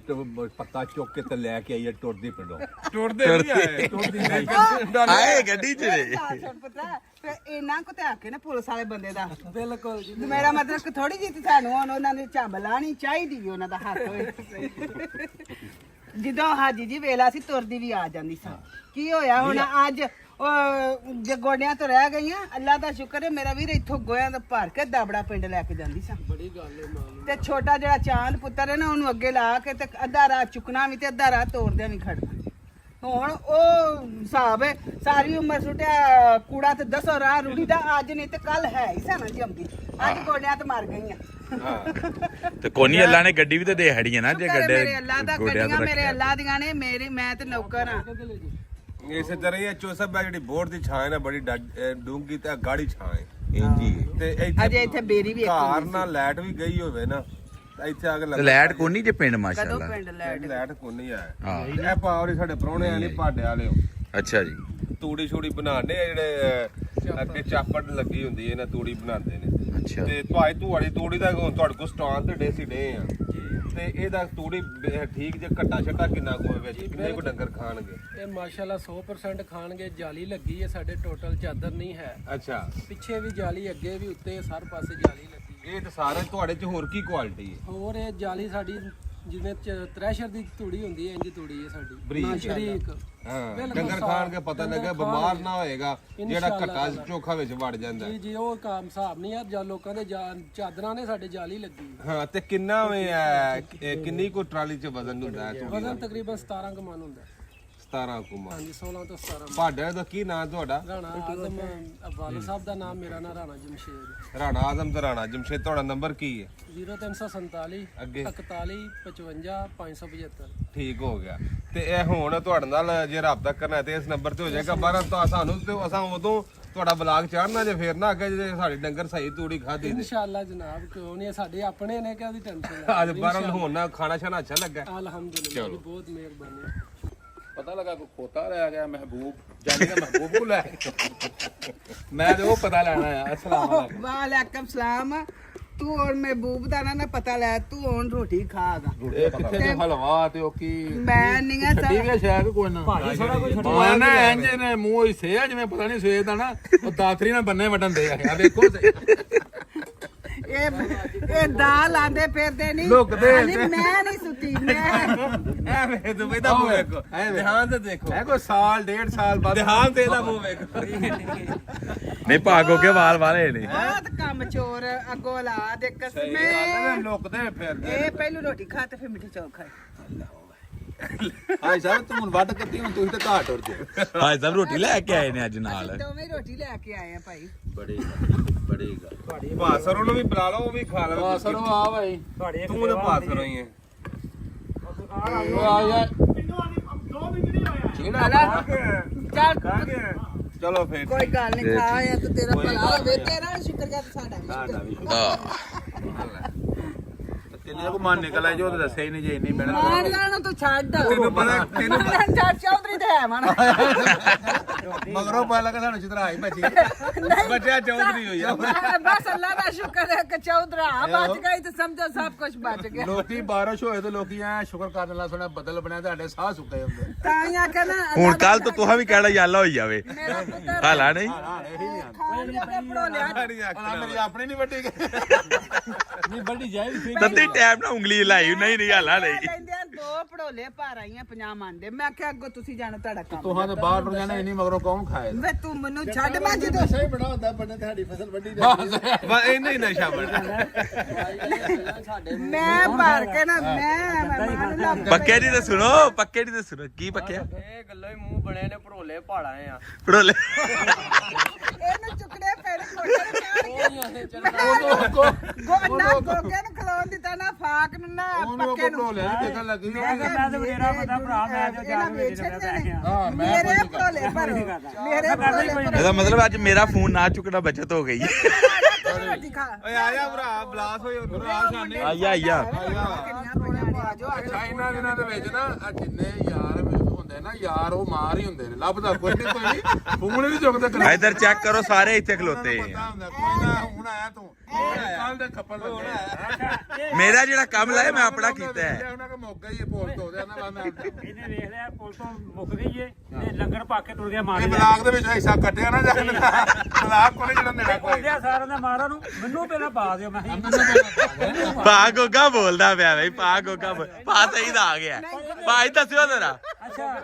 ਪੱਤਾ ਚੁੱਕ ਕੇ ਤੇ ਲੈ ਕੇ ਆਈਏ ਟੁਰਦੀ ਪਿੰਡੋਂ ਟੁੱਟਦੇ ਨਹੀਂ ਆਏ ਆਏ ਗੱਡੀ ਚ ਰੇ ਪਤਾ ਫਿਰ ਇਹਨਾਂ ਕੋ ਤੇ ਆ ਕੇ ਨਾ ਪੁਲਿਸ ਵਾਲੇ ਬੰਦੇ ਦਾ ਬਿਲਕੁਲ ਮੇਰਾ ਮਤਲਬ ਕਿ ਥੋੜੀ ਜਿਹੀ ਸਾਨੂੰ ਹੁਣ ਉਹਨਾਂ ਦੀ ਝੰਬ ਲਾਣੀ ਚਾਹੀਦੀ ਵੀ ਉਹਨਾਂ ਦਾ ਹੱਕ ਹੋਏ ਜਦੋਂ ਹਾਜੀ ਜੀ ਵੇਲਾ ਸੀ ਤੁਰਦੀ ਵੀ ਆ ਜਾਂਦੀ ਸੀ ਕੀ ਹੋਇਆ ਹੁਣ ਅੱਜ ਉਹ ਜੇ ਗੋਡਿਆਂ ਤੋਂ ਰਹਿ ਗਈਆਂ ਅੱਲਾ ਦਾ ਸ਼ੁਕਰ ਹੈ ਮੇਰਾ ਵੀਰ ਇੱਥੋਂ ਗੋਇਆਂ ਦਾ ਭਰ ਕੇ ਦਾਬੜਾ ਪਿੰਡ ਲੈ ਕੇ ਜਾਂਦੀ ਸਾਂ ਬੜੀ ਗੱਲ ਹੈ ਤੇ ਛੋਟਾ ਜਿਹੜਾ ਚਾਂਦ ਪੁੱਤਰ ਹੈ ਨਾ ਉਹਨੂੰ ਅੱਗੇ ਲਾ ਕੇ ਤੇ ਅੱਧਾ ਰਾਹ ਚੁੱਕਣਾ ਵੀ ਤੇ ਅੱਧਾ ਰਾਹ ਤੋੜਦਿਆਂ ਵੀ ਖੜਨਾ ਹੁਣ ਉਹ ਹਿਸਾਬ ਹੈ ਸਾਰੀ ਉਮਰ ਸੁਟਿਆ ਕੂੜਾ ਤੇ ਦੱਸੋ ਰਾਹ ਰੂੜੀ ਦਾ ਅੱਜ ਨਹੀਂ ਤੇ ਕੱਲ ਹੈ ਹੀ ਸਾਨਾ ਜੰਮਦੀ ਅੱਜ ਗੋਡਿਆਂ ਤੇ ਮਰ ਗਈਆਂ ਤੇ ਕੋਨੀ ਅੱਲਾ ਨੇ ਗੱਡੀ ਵੀ ਤੇ ਦੇ ਹੜੀ ਹੈ ਨਾ ਜੇ ਸ਼ੁਕਰ ਹੈ ਗੱਡੇ ਮੇਰੇ ਅੱਲਾ ਦਾ ਗੱਡੀਆਂ ਮੇਰੇ ਅੱਲਾ ਦੀਆਂ ਨੇ ਮੈਂ ਤੇ ਨੌਕਰ ਆ ਇਸੇ ਤਰ੍ਹਾਂ ਹੀ ਚੋਸਾ ਬੈ ਜਿਹੜੀ ਬੋਰਡ ਦੀ ਛਾਂ ਹੈ ਨਾ ਬੜੀ ਡੂੰਗੀ ਤੇ ਗਾੜੀ ਛਾਂ ਹੈ ਇੰਜੀ ਤੇ ਅਜੇ ਇੱਥੇ ਬੇਰੀ ਵੀ ਇੱਕ ਘਰ ਹੁੰਦੀ ਨਾਲ ਲਾਈਟ ਵੀ ਗਈ ਹੋਵੇ ਨਾ ਤਾਂ ਇੱਥੇ ਆ ਕੇ ਤੇ ਲੈਟ ਕੋਨੀ ਜੇ ਪਿੰਡ ਕਦੋਂ ਮਾਸ਼ਾਅੱਲਾ ਪਿੰਡ ਲੈਟ ਲਾਈਟ ਕੋਈ ਨਹੀਂ ਆਇਆ ਹਾਂ ਇਹ ਪਾਵਰ ਸਾਡੇ ਪ੍ਰਾਹੁਣੇ ਆ ਨਹੀਂ ਭਾਡੇ ਵਾਲਿਓ ਅੱਛਾ ਜੀ ਤੂੜੀ ਛੂੜੀ ਬਣਾਉਂਦੇ ਆ ਜਿਹੜੇ ਅੱਗੇ ਚਾਪੜ ਲੱਗੀ ਹੁੰਦੀ ਹੈ ਨਾ ਤੂੜੀ ਬਣਾਉਂਦੇ ਨੇ ਅੱਛਾ ਤੇ ਭਾਈ ਤੁਹਾਡੀ ਤੂੜੀ ਦਾ ਹੁਣ ਤੁਹਾਡੇ ਕੋਲ ਸਟਾਨ ਤੇ ਡੇਸੀ ਡੇ ਆ ਤੇ ਇਹਦਾ ਤੂੜੀ ਠੀਕ ਜੇ ਘੱਟਾ ਛੱਟਾ ਕਿੰਨਾ ਕੁ ਹੋਵੇ ਵਿੱਚ ਕਿੰਨੇ ਕੁ ਡੰਗਰ ਖਾਣਗੇ ਇਹ ਮਾਸ਼ਾਅੱਲਾ 100% ਖਾਣਗੇ। ਜਾਲੀ ਲੱਗੀ ਹੈ ਸਾਡੇ, ਟੋਟਲ ਚਾਦਰ ਨਹੀਂ ਹੈ। ਅੱਛਾ ਪਿੱਛੇ ਵੀ ਜਾਲੀ, ਅੱਗੇ ਵੀ, ਉੱਤੇ ਹਰ ਪਾਸੇ ਜਾਲੀ ਲੱਗੀ ਇਹ ਤਾਂ ਸਾਰੇ ਤੁਹਾਡੇ ਚ ਹੋਰ ਕੀ ਕੁਆਲਿਟੀ ਹੈ? ਹੋਰ ਇਹ ਜਾਲੀ ਸਾਡੀ ਜਿਵੇਂ ਥ੍ਰੈਸ਼ਰ ਦੀ ਤੂੜੀ ਹੁੰਦੀ ਹੈ ਇੰਜ ਤੂੜੀ ਹੈ ਸਾਡੀ, ਬਰੀਕ। ਬਰੀਕ। ਹਾਂ ਬਿਲਕੁਲ ਡੰਗਰ ਖਾਣ ਕੇ ਪਤਾ ਲੱਗਾ ਬਿਮਾਰ ਨਾ ਹੋਏਗਾ ਜਿਹੜਾ ਘੱਟਾ ਚੋਖਾ ਵਿੱਚ ਵੜ ਜਾਂਦਾ ਜੀ ਉਹ ਕੰਮ ਹਿਸਾਬ ਨਹੀਂ ਯਾਰ, ਲੋਕਾਂ ਦੇ ਚਾਦਰਾਂ ਨੇ ਸਾਡੇ ਜਾਲੀ ਲੱਗੀ ਹੈ। ਹਾਂ ਤੇ ਕਿੰਨਾ ਵੇ ਕਿੰਨੀ ਕੋ ਟਰਾਲੀ ਚ ਵਜ਼ਨ ਹੁੰਦਾ ਹੈ? ਵਜ਼ਨ ਤਕਰੀਬਨ 17 ਕੁ ਮਣ ਹੁੰਦਾ ਹੈ। 17 ਕੁਮਾ। ਹਾਂਜੀ 16 ਤੋਂ 17 ਮਣ। ਭਾਡੇ ਦਾ ਕੀ ਨਾਂ ਤੁਹਾਡਾ? ਰਾਣਾ ਆਜ਼ਮ ਅਬਵਾਲ ਸਾਹਿਬ ਦਾ ਨਾਮ, ਮੇਰਾ ਨਾਮ ਰਾਣਾ ਜਮਸ਼ੇਦ। ਰਾਣਾ ਆਜ਼ਮ ਤੇ ਰਾਣਾ ਜਮਸ਼ੇਦ। ਤੁਹਾਡਾ ਨੰਬਰ ਕੀ ਹੈ? 0347 ਅੱਗੇ 41 55 575। ਠੀਕ ਹੋ ਗਿਆ। ਤੇ ਇਹ ਹੁਣ ਤੁਹਾਡੇ ਨਾਲ ਜੇ ਰਾਬਤਾ ਕਰਨਾ ਤੇ ਇਸ ਨੰਬਰ ਤੇ ਹੋ ਜਾਏਗਾ। ਬਾਹਰ ਤਾਂ ਸਾਨੂੰ ਤੇ ਅਸਾਂ ਉਦੋਂ ਤੁਹਾਡਾ ਬਲਾਗ ਚਾੜਨਾ ਜੇ ਫੇਰ ਨਾ ਅੱਗੇ ਜੇ ਸਾਡੇ ਡੰਗਰ ਸਹੀ ਤੂੜੀ ਖਾਦੀ ਤੇ ਇਨਸ਼ਾਅੱਲਾ ਜਨਾਬ, ਕਿਉਂ ਨਹੀਂ, ਸਾਡੇ ਆਪਣੇ ਨੇ, ਕਿਹਦੀ ਟੈਨਸ਼ਨ ਅੱਜ ਬਾਹਰ ਹੁਣ ਨਾ ਖਾਣਾ ਛਾਣਾ ਅੱਛਾ ਲੱਗਾ। ਅਲਹਮਦੁਲਿਲਾ ਜੀ, ਬਹੁਤ ਮਿਹਰਬਾਨੀ। ਪਤਾ ਲੱਗਾ ਕੋਈ ਖੋਤਾ ਰਹਿ ਗਿਆ ਮਹਿਬੂਬ, ਜਾਨੀ ਕਿ ਮਹਿਬੂਬ ਨੂੰ ਲੈ ਮੈਂ ਤੇ ਉਹ ਪਤਾ ਲੈਣਾ ਆ। ਅਸਲਾਮ ਵਾਲੇਕੁਮ। ਵਾਲੇਕਮ ਸਲਾਮ। ਤੂੰ ਹੁਣ ਮਹਿਬੂਬ ਦਾ ਨਾ ਪਤਾ ਲੈ, ਤੂੰ ਹੁਣ ਰੋਟੀ ਖਾਗਾ। ਇਹ ਕਿੱਥੇ ਤੇ ਹਲਵਾ ਤੇ ਉਹ ਕੀ ਮੈਂ ਨਹੀਂ ਆ ਛੱਡੀ ਵੀ ਸ਼ਾਇਦ ਕੋਈ ਨਾ ਉਹ ਨਾ ਇੰਜ ਨੇ ਮੂੰਹ ਹੀ ਸੇ ਆ ਜਿਵੇਂ ਪਤਾ ਨਹੀਂ ਸਵੇਰ ਦਾ ਨਾ ਉਹ ਦਾਤਰੀ ਨਾਲ ਬੰਨੇ ਵਟਣ ਦੇ ਆ ਵੇਖੋ ਇਹ ਦਾਲ ਆਂਦੇ ਫਿਰਦੇ ਨਹੀਂ ਲੁਕਦੇ ਮੈਂ ਨਹੀਂ ਸੁੱਤੀ ਮੈਂ ਐਵੇਂ ਤੂੰ ਇਹਦਾ ਮੂੰਹ ਵੇਖੋ, ਧਿਆਨ ਤੇ ਦੇਖੋ। ਇਹ ਕੋਈ ਸਾਲ ਡੇਢ ਸਾਲ ਬਾਅਦ ਧਿਆਨ ਤੇ ਇਹਦਾ ਮੂੰਹ ਵੇਖੋ। ਨਹੀਂ ਭਾਗੋ ਕੇ ਵਾਲ ਵਾਲੇ ਨੇ ਬਹੁਤ ਕੰਮ ਚੋਰ ਅੱਗੋਂ ਲਾ ਦੇ ਕਸਮੇ। ਲੁਕਦੇ ਫਿਰਦੇ। ਇਹ ਪਹਿਲੂ ਰੋਟੀ ਖਾ ਤੇ ਫਿਰ ਮਿੱਠੀ ਚੌਲ ਖਾਏ। ਹਾਈ ਸਾਹਿਬ ਤੂੰ ਹੁਣ ਵੱਢ ਕੱਤੀ, ਹੁਣ ਤੁਸੀਂ ਤੇ ਘਾਟ ਉੜ ਜੇ। ਹਾਏ ਸਭ ਰੋਟੀ ਲੈ ਕੇ ਆਏ ਨੇ ਅੱਜ ਨਾਲ। ਦੋਵੇਂ ਰੋਟੀ ਲੈ ਕੇ ਆਏ ਆ ਭਾਈ। ਬੜੀ ਗੱਲ। ਭਾਸਰ ਉਹਨੂੰ ਵੀ ਬੁਲਾ ਲਓ, ਉਹ ਵੀ ਖਾ ਲਵੇ। ਬਾਸਰ ਆ ਭਾਈ ਤੂੰ ਤਾਂ ਭਾਸਰ ਹੀ ਹੈ। ਉਹ ਆ ਯਾਰ ਚੱਲ ਚਲੋ ਫੇਰ ਕੋਈ ਗੱਲ ਨਹੀਂ, ਖਾ ਆਇਆ ਤੇ ਤੇਰਾ ਭਲਾ ਹੋਵੇ, ਤੇਰਾ ਸ਼ੁਕਰ ਕਰ ਸਾਡਾ ਵੀ ਸ਼ੁਕਰ। ਕਿੰਨੇ ਕੋ ਮਨ ਨਿਕਲ ਆਇਆ ਜੋ ਤੇ ਦੱਸਿਆ ਹੀ ਨਹੀਂ ਜੇ ਇੰਨੀ ਮਿਹਨਤ ਮਾਰ ਜਾਣਾ ਤੂੰ ਛੱਡ। ਤੈਨੂੰ ਪਤਾ ਛੱਡ, ਚੌਧਰੀ ਤੇ ਹੈ ਮਨ। ਮਗਰੋਂ ਪਾ ਲਗਾ ਸਾਨੂੰ ਚਤਰਾਈ ਬਚੀ ਬਚਿਆ ਚੌਧਰੀ ਹੋਈ ਆ। ਬਸ ਅੱਲਾ ਦਾ ਸ਼ੁਕਰ ਹੈ ਕਿ ਚੌਧਰਾ ਬਚ ਗਈ ਤੇ ਸਮਝੋ ਸਭ ਕੁਝ ਬਚ ਗਿਆ। ਲੋਕੀ ਬਾਰਿਸ਼ ਹੋਏ ਤੇ ਲੋਕੀ ਐ ਸ਼ੁਕਰ ਕਰਨ ਲਾ ਸੁਣਾ ਬੱਦਲ ਬਣਿਆ ਤੁਹਾਡੇ ਸਾਹ ਸੁੱਕੇ ਹੁੰਦੇ ਤਾਂ ਹੀ ਆਖਿਆ ਨਾ ਹੁਣ ਕੱਲ ਤੋਂ ਤੁਹਾਂ ਵੀ ਕਹਿਣਾ ਯਾਲਾ ਹੋਈ ਜਾਵੇ। ਮੇਰਾ ਪੁੱਤਰ ਹਾਲਾ ਨਹੀਂ ਖਾਣ ਜੋਗੇ ਪੜੋਲਿਆ ਮੇਰੀ ਆਪਣੀ ਨਹੀਂ ਵੱਡੀ ਨਹੀਂ ਵੱਡੀ ਜਾਏ ਤੱਦੀ ਟਾਈਮ ਨਾਲ ਉਂਗਲੀ ਲਾਈ ਨਹੀਂ ਹਾਲਾ ਨਹੀਂ। ਲੈਂਦੇ ਆ, ਦੋ ਪੜੋਲੇ ਭਾਰ ਆਈਆਂ 50 ਮੰਨਦੇ। ਮੈਂ ਕਿਹਾ ਅੱਗੋਂ ਤੁਸੀਂ ਜਾਣੋ ਤੁਹਾਡਾ ਕੰਮ। ਤੁਹਾਂ ਤੇ ਬਾਹਰ ਟੁਰ ਜਾਣਾ ਇੰਨੀ ਮਗਰੋਂ ਕੌਣ ਖਾਏ ਵੇ ਤੂੰ ਮੈਨੂੰ ਛੱਡ, ਮੈਂ ਜਦੋਂ ਸਹੀ ਬੜਾ ਹੁੰਦਾ ਬੰਦੇ ਤੁਹਾਡੀ ਫਸਲ ਵੱਢੀ ਜਾਂਦੀ ਹੈ। ਬਸ ਇੰਨਾ ਹੀ ਨਸ਼ਾ ਬਣਾ। ਮੈਂ ਭਰ ਕੇ ਨਾ ਮੈਂ ਨਾ ਪੱਕੇ ਦੀ ਤੇ ਸੁਣੋ, ਪੱਕੇ ਦੀ ਤੇ ਸੁਣੋ। ਕੀ ਪੱਕਿਆ? ਇਹ ਗੱਲੋਂ ਹੀ ਮੂੰਹ ਬਣੇ ਨੇ, ਭਰੋਲੇ ਭਾਲਾਏ ਆ। ਪੜੋਲੇ ਇਹਨੂੰ ਚੁੱਕੜੇ ਪੈਣ ਕੋਟੇ ਗੋਵੰਦਾ ਗੋਗੇ ਨੂੰ ਖਲੋਣ ਦਿੱਤਾ ਨਾ, ਫਾਕ ਨੂੰ ਨਾ ਉਹਨੂੰ ਪੱਕੇ ਨੂੰ। ਭੋਲੇ ਦੇਖਣ ਲੱਗੀ ਮੈਂ ਤੇ ਵਡੇਰਾ ਬੰਦਾ ਭਰਾ, ਮੈਂ ਜੋ ਜਾਣ ਵੇਚ ਦੇਣਾ ਪੈਸੇ ਆ। ਹਾਂ ਮੈਂ ਮੇਰੇ ਭਰੋਲੇ ਭਰੋ, ਮੇਰੇ ਭਰੋਲੇ ਭਰੋ। ਇਹਦਾ ਮਤਲਬ ਅੱਜ ਮੇਰਾ ਫੋਨ ਨਾ ਚੁੱਕਣਾ ਬਚਤ ਹੋ ਗਈ। ਰੋਟੀ ਖਾ। ਓਏ ਆ ਜਾ ਭਰਾ, ਬਲਾਸ ਹੋਈ ਉਹਨੂੰ। ਆਇਆ ਆਇਆ ਅੱਛਾ ਇਹਨਾਂ ਦਿਨਾਂ ਦੇ ਵਿੱਚ ਨਾ ਆਹ ਜਿੰਨੇ ਯਾਰ ਹੁੰਦੇ ਨਾ ਯਾਰ, ਉਹ ਮਾਰ ਹੀ ਹੁੰਦੇ ਨੇ, ਲੱਭਦਾ ਕੋਈ ਨਹੀਂ, ਕੋਈ ਫੋਨ ਨਹੀਂ ਚੁੱਕਦੇ ਕਦੇ। ਇਧਰ ਚੈੱਕ ਕਰੋ, ਸਾਰੇ ਇੱਥੇ ਖਲੋਤੇ ਪਤਾ ਹੁੰਦਾ ਕੋਈ ਨਾ, ਹੁਣ ਆਇਆ ਤੂੰ ਕੱਲ ਦੇ ਖੱਪਣ ਲੱਗੇ। ਮੇਰਾ ਜਿਹੜਾ ਕੰਮ ਲਾਇਆ ਮੈਂ ਆਪਣਾ ਕੀਤਾ ਹੈ। ਉਹਨਾਂ ਕੋ ਮੌਕਾ ਹੀ ਪੋਲ ਤੋਂ ਉਹਦੇ ਨਾਲ ਮੈਂ ਇਹਨੇ ਵੇਖ ਲਿਆ ਪੁਲ ਤੋਂ ਮੁੱਕ ਗਈ ਏ ਤੇ ਲੰਗਰ ਪਾ ਕੇ ਟੁਰ ਗਿਆ ਮਾਰ ਇਹ ਬਲਾਕ ਦੇ ਵਿੱਚ ਹਿੱਸਾ ਕੱਟਿਆ ਨਾ ਜਾਣ ਬਲਾਕ ਕੋਲੇ ਜਿਹੜਾ ਨੇੜਾ ਕੋਈ ਗਿਆ ਸਾਰਿਆਂ ਦੇ ਮਾਰਾਂ ਨੂੰ, ਮੈਨੂੰ ਪਹਿਲਾਂ ਪਾ ਦਿਓ। ਮੈਂ ਪਾ ਗੋਗਾ ਬੋਲਦਾ ਪਿਆ ਬਈ, ਪਾ ਗੋਗਾ ਪਾ ਸਹੀ ਦਾ ਆ ਗਿਆ। ਭਾਈ ਦੱਸਿਓ ਜ਼ਰਾ। ਅੱਛਾ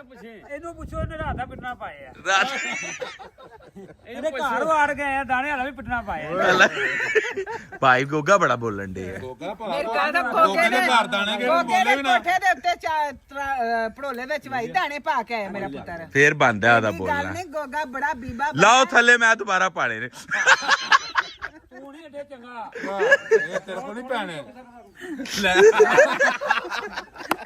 ਇਹਨੂੰ ਪੁੱਛੋ, ਇਹਨੇ ਰਾਤ ਦਾ ਪਿੱਟਣਾ ਪਾਏ ਆ। ਰਾਤ ਇਹਦੇ ਘਰ ਵਾੜ ਗਏ ਆ, ਦਾਣੇ ਵਾਲਾ ਵੀ ਪਿੱਟਣਾ ਪਾਏ ਆ। ਭਾਈ ਗੋਗਾ ਬੜਾ ਬੋਲਣ ਦੇ ਆ ਗੋਗਾ ਭਾ ਮੇਰੇ ਘਰ ਦਾ ਗੋਗੇ ਦੇ ਘਰ ਦਾਣੇ ਕਿਹੜੇ ਗੋਗੇ ਬੋਲੇ ਦੇ ਵੀ ਨਾ ਕੋਠੇ ਦੇ ਉੱਤੇ ਭੜੋਲੇ ਵਿੱਚ ਵਾਈ ਦਾਣੇ ਪਾ ਕੇ ਆਇਆ ਮੇਰਾ ਪੁੱਤਰ ਫੇਰ ਬੰਦ ਆ ਉਹਦਾ ਇਹ ਗੱਲ ਬੋਲਣਾ ਨਹੀਂ ਗੋਗਾ ਬੜਾ ਬੀਬਾ ਲਾਓ ਥੱਲੇ ਮੈਂ ਦੁਬਾਰਾ ਪਾਣੇ ਨੇ ਤੂੰ ਨਹੀਂ ਏਡੇ ਚੰਗਾ ਇਹ ਤੇਰੇ ਕੋਲ ਨਹੀਂ ਪੈਣੇ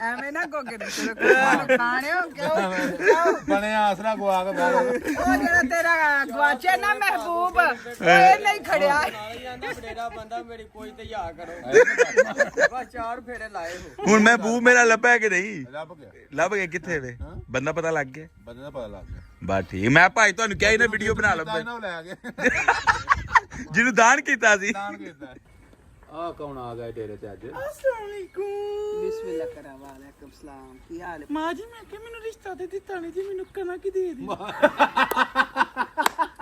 ਐਵੇਂ ਨਾ ਗੋਗੇ ਨੂੰ ਤੇਰੇ ਖਾਣਿਓ ਕਿਉਂ ਬਣੇ ਆਸਰਾ ਗਵਾ ਕੇ ਬਾਹਰ ਉਹ ਜਿਹੜਾ ਤੇਰਾ ਗਵਾਚਿਆ ਨਾ ਮਹਿਬੂਬ ਉਹ ਇਹ ਨਹੀਂ ਖੜਿਆ ਨਾਲੇ ਜਾਂਦਾ ਬੜੇਰਾ ਬੰਦਾ ਮੇਰੀ ਕੋਈ ਤੇ ਯਾ ਕਰੋ ਬਸ 4 ਫੇਰੇ ਲਾਏ ਹੋ ਹੁਣ ਮੈਂ ਬੂ ਮੇਰਾ ਲੱਭਿਆ ਕਿ ਨਹੀਂ ਲੱਭ ਗਿਆ ਲੱਭ ਗਿਆ ਕਿੱਥੇ ਵੇ ਬੰਦਾ ਪਤਾ ਲੱਗ ਗਿਆ ਬੰਦੇ ਦਾ ਪਤਾ ਲੱਗ ਗਿਆ ਬਸ ਠੀਕ ਮੈਂ ਭਾਈ ਤੁਹਾਨੂੰ ਕਿਹਾ ਸੀ ਨਾ ਵੀਡੀਓ ਬਣਾ ਲਓ ਤਾਂ ਇਹਨਾਂ ਲੈ ਗਏ ਜਿਹਨੂੰ ਦਾਨ ਕੀਤਾ ਸੀ ਦਾਨ ਕੀਤਾ ਆ ਕੌਣ ਆ ਗਿਆ ਡੇਰੇ ਤੇ ਅੱਜ ਬਿਸਮਿਲ੍ਲਾ ਕਰਾ ਵਾਲੇਕੁਮ ਸਲਾਮ ਕੀ ਹਾਲ ਹੈ ਮਾਂ ਜੀ ਮੈਂ ਕਿ ਮੈਨੂੰ ਰਿਸ਼ਤਾ ਦੇ ਦਿੱਤਾ ਨਹੀਂ ਜੀ ਮੈਨੂੰ ਕਣਾ ਕੀ ਦੇ ਦੀ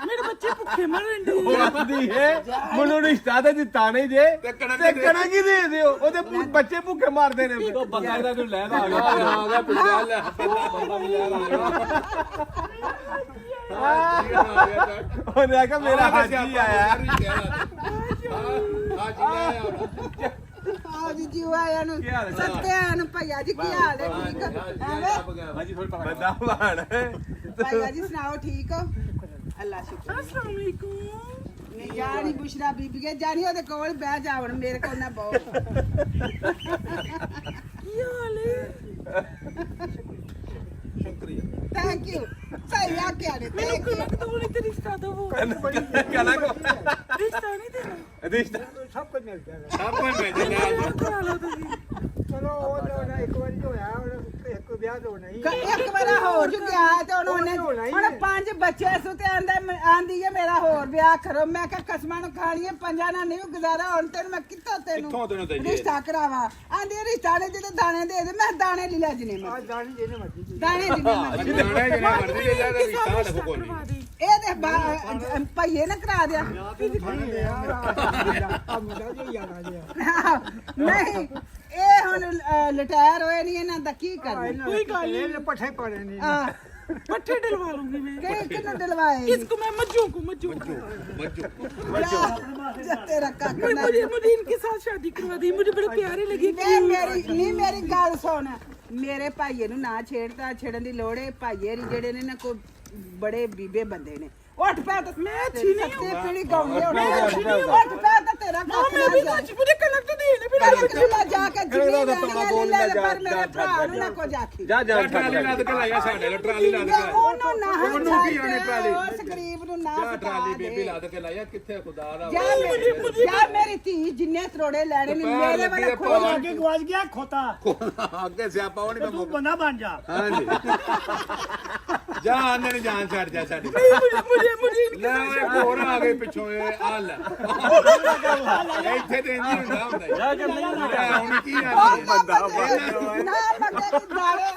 ਮੇਰੇ ਬੱਚੇ ਭੁੱਖੇ ਮਰਨ ਦੇ ਉਹਦੀ ਹੈ ਮੈਨੂੰ ਰਿਸ਼ਤਾ ਤੇ ਦਿੱਤਾ ਨਹੀਂ ਜੇ ਤੇ ਕਣਾ ਕੀ ਦੇ ਦਿਓ ਉਹਦੇ ਬੱਚੇ ਭੁੱਖੇ ਮਾਰਦੇ ਨੇ ਬੰਦਾ ਇਹਦਾ ਨੂੰ ਲੈ ਆ ਗਿਆ ਆ ਗਿਆ ਪਿੱਛੇ ਲੈ ਬੰਦਾ ਵੀ ਲੈ ਉਹਨੇ ਆਖਿਆ ਮੇਰਾ ਹਾਜੀ ਆਇਆ ਆਓ ਜੀ ਜੀ ਆਇਆ ਨੂੰ ਸਤਿਆ ਨੂੰ ਭਈਆ ਜੀ ਕੀ ਹਾਲ ਹੈ ਠੀਕ ਐਵੇਂ ਬੰਦਾ ਮਾਣ ਭਈਆ ਜੀ ਸੁਣਾਓ ਠੀਕ ਹੋ ਅੱਲਾ ਸ਼ੁਕਰ ਅਸਲਾਮ ਅਲੈਕੁਮ ਨਹੀਂ ਜਾਣੀ ਬੁਸ਼ਰਾ ਬੀਬੀ ਕੇ ਜਾਣੀ ਉਹਦੇ ਕੋਲ ਬਹਿ ਜਾਵਣ ਮੇਰੇ ਕੋਲ ਨਾ ਬਹੁਤ ਕੀ ਹਾਲ ਹੈ ਥੈਂਕ ਯੂ ਸਹੀ ਆ ਕੇ ਆਨੇ ਮੈਨੂੰ ਕਣਕ ਤੋਂ ਨਹੀਂ ਤੇ ਰਿਸ਼ਤਾ ਦੋ ਕਣਾ ਰਿਸ਼ਤਾ ਨਹੀਂ ਦੇਣਾ ਰਿਸ਼ਤਾ ਸਭ ਕੁਝ ਮਿਲ ਜਾਏਗਾ ਸਭ ਕੁਝ ਮਿਲ ਜਾਣਾ ਕਰਾ ਲਓ ਤੁਸੀਂ ਚਲੋ ਉਹ ਜੋ ਇੱਕ ਵਾਰੀ ਹੋਇਆ ਇੱਕ ਵਿਆਹ ਤੋਂ ਨਹੀਂ ਇੱਕ ਵਾਰ ਹੋ ਚੁੱਕਿਆ ਤੇ ਉਹਨੇ ਹੁਣ 5 ਬੱਚੇ ਸੂ ਤੇ ਆਂਦੀ ਹੈ ਮੇਰਾ ਹੋਰ ਵਿਆਹ ਕਰੋ ਮੈਂ ਕਿਹਾ ਕਸਮਾਂ ਨੂੰ ਖਾਣੀਏ ਪੰਜਾਂ ਨਾਲ ਨਹੀਂ ਗੁਜ਼ਾਰਾ ਹੁਣ ਤੈਨੂੰ ਮੈਂ ਕਿੱਥੋਂ ਕਿੱਥੋਂ ਤੈਨੂੰ ਦੇਈਏ? ਰਿਸ਼ਤਾ ਕਰਾਵਾ ਆਂਦੀ ਰਿਸ਼ਤਾ ਨੇ ਜਦੋਂ ਦਾਣੇ ਦੇ ਦੇ ਮੈਂ ਦਾਣੇ ਲੈ ਜਨੇ ਮੈਂ ਜਾਣੀ ਜਿਹਨੇ ਮਰਜ਼ੀ ਦਾਣੇ ਜਿੰਨੇ ਮਰਜ਼ੀ ਦਾਣੇ ਜਿਹਨੇ ਮਰਜ਼ੀ ਦੇ ਜਾ ਰਿਸ਼ਤਾ ਸਾਡੇ ਕੋਲ ਨਹੀਂ ਇਹ ਦੇ ਭਈਏ ਨੇ ਕਰਾ ਦਿਆ ਆ ਮੁੰਡਾ ਜੀ ਯਾਰਾ ਜੀ ਨਹੀਂ ਇਹ ਹੁਣ ਰਿਟਾਇਰ ਹੋਏ ਨਹੀਂ ਇਹਨਾਂ ਦਾ ਕੀ ਕਰਨਾ ਕੋਈ ਗੱਲ ਨਹੀਂ ਪੱਠੇ ਪਾਣੇ ਨਹੀਂ पट्टे डलवा लूंगी मैं कितना डलवाए इसको मैं मज्जू तेरा काका मुझे इनके साथ शादी करवा दी मुझे बड़े प्यारे लगे मेरी गल सुन मेरे भाईए नु ना छेड़ता छेड़न दी लोड़ है भाईए जेड़े ने ना कोई बड़े बीबे बंदे ने उठ पे तो मैं अच्छी नहीं हूं पीड़ी गाऊंगी उठ पे तो तेरा काका ना जाए मुझे कलक तो दे ने फिर कलक ला जाके जमीन ले पर मेरे भरा नु ना को जाखी ਜਾ ਜਾ ਟਰਾਲੀ ਲੱਦ ਕੇ ਲਾਇਆ ਸਾਡੇ ਨਾਲ ਟਰਾਲੀ ਲੱਦ ਕੇ ਉਹਨੂੰ ਨਾ ਉਹਨੂੰ ਕੀ ਆਣੇ ਟਰਾਲੀ ਉਸ ਗਰੀਬ ਨੂੰ ਨਾ ਟਰਾਲੀ ਬੇਬੀ ਲੱਦ ਕੇ ਲਾਇਆ ਕਿੱਥੇ ਖੁਦਾ ਦਾ ਜਾ ਮੇਰੀ ਧੀ ਜਿੰਨੇ ਤਰੋੜੇ ਲੈਣੇ ਨੇ ਮੇਰੇ ਵਾਲਾ ਖੋਲ ਅੱਗੇ ਗਵਾਚ ਗਿਆ ਖੋਤਾ ਅੱਗੇ ਸਿਆਪਾ ਉਹ ਨਹੀਂ ਤੂੰ ਬੰਦਾ ਬਣ ਜਾ ਹਾਂਜੀ ਜਾ ਆਨੇ ਨੇ ਜਾਨ ਛੱਡ ਜਾ ਸਾਡੀ ਮੁਝੇ ਲੈ ਓਏ ਹੋਰ ਆ ਗਏ ਪਿੱਛੋਂ ਇਹ ਆ ਲੈ ਇੱਥੇ ਤੇ ਨਹੀਂ ਹੁੰਦਾ ਜਾ ਹੁਣ ਕੀ ਆ ਬੰਦਾ ਨਾ ਲੱਗੇ ਕਿ ਦਾੜੇ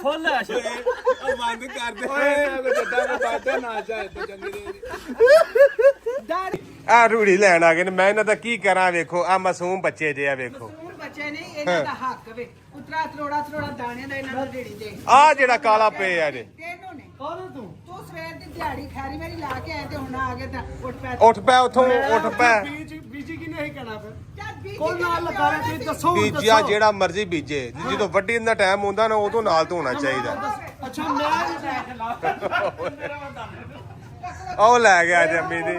ਬੰਦ ਕਰ ਦੇ ਓਏ ਕੋ ਜੱਟਾ ਕੋ ਬਾਟਾ ਨਾ ਚਾਹੇ ਤੇ ਚੰਗੀ ਦੇ ਦਾੜੇ ਆ ਰੂੜੀ ਲੈਣ ਆ ਗਏ ਨੇ ਮੈਂ ਇਹਨਾਂ ਦਾ ਕੀ ਕਰਾਂ ਵੇਖੋ ਆ ਮਾਸੂਮ ਬੱਚੇ ਜੇ ਆ ਵੇਖੋ ਹੁਣ ਬੱਚੇ ਨਹੀਂ ਇਹਨਾਂ ਦਾ ਹੱਕ ਵੇ ਉਤਰਾ ਤਰੋੜਾ ਦਾਣੇ ਦਾ ਇਹਨਾਂ ਨੂੰ ਢੇੜੀ ਦੇ ਆ ਜਿਹੜਾ ਕਾਲਾ ਪਿਆ ਆ ਜੇ ਤੈਨੂੰ ਨੇ ਤੂੰ ਸਵੇਰ ਦੀ ਦਿਹਾੜੀ ਖਾਰੀ ਮੇਰੀ ਲਾ ਕੇ ਆਏ ਤੇ ਹੁਣ ਆ ਗਏ ਤਾਂ ਉੱਠ ਪੈ ਉਥੋਂ ਉੱਠ ਪੈ ਬੀਜੀ ਕੀ ਨਹੀਂ ਕਹਿਣਾ ਫਿਰ ਚੱਲ ਕੋਲ ਨਾਲ ਲਗਾ ਲੈ ਤੁਸੀਂ ਦੱਸੋ ਬੀਜਿਆ ਜਿਹੜਾ ਮਰਜ਼ੀ ਬੀਜੇ ਜਦੋਂ ਵੱਢੀ ਦਾ ਟਾਈਮ ਹੁੰਦਾ ਨਾ ਉਦੋਂ ਨਾਲ ਧੋਣਾ ਚਾਹੀਦਾ ਅੱਛਾ ਮੈਂ ਉਹ ਲੈ ਗਿਆ ਜੰਮੀ ਦੀ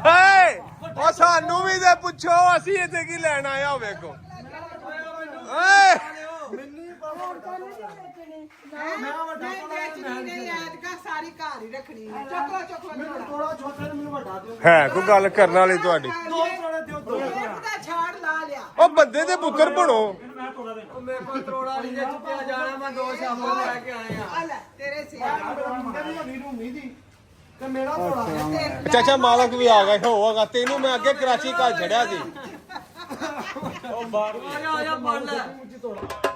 ਓਏ ਉਹ ਸਾਨੂੰ ਵੀ ਤੇ ਪੁੱਛੋ ਅਸੀਂ ਇੱਥੇ ਕੀ ਲੈਣ ਆਇਆ ਹੋ ਵੇਖੋ ਓਏ ਸਾਰੀ ਘਰ ਹੀ ਰੱਖਣੀ ਚੁੱਕੋ ਥੋੜਾ ਛੋਟਾ ਮੈਨੂੰ ਵੱਡਾ ਦਿਓ ਹੈ ਕੋਈ ਗੱਲ ਕਰਨ ਵਾਲੀ ਤੁਹਾਡੀ ਦੋ ਥੋੜੇ ਦਿਓ ਦੋ ਦਾ ਛਾੜ ਲਾ ਲਿਆ ਉਹ ਬੰਦੇ ਦੇ ਪੁੱਤਰ ਬਣੋ ਮੇਰੇ ਕੋਲ ਤਰੋੜਾ ਨਹੀਂ ਜੇ ਚੁੱਕਿਆ ਜਾਣਾ ਮੈਂ 2 ਸ਼ਾਮਾਂ ਲੈ ਕੇ ਆਇਆ ਆ ਲੈ ਤੇਰੇ ਸੇ ਤੇ ਮੇਰਾ ਥੋੜਾ ਚਾਚਾ ਮਾਲਕ ਵੀ ਆ ਗਿਆ ਹੋਵੇਗਾ ਤੈਨੂੰ ਮੈਂ ਅੱਗੇ ਕਰਾਚੀ ਘਰ ਛੜਿਆ ਸੀ ਆ ਜਾ ਪੜ ਲੈ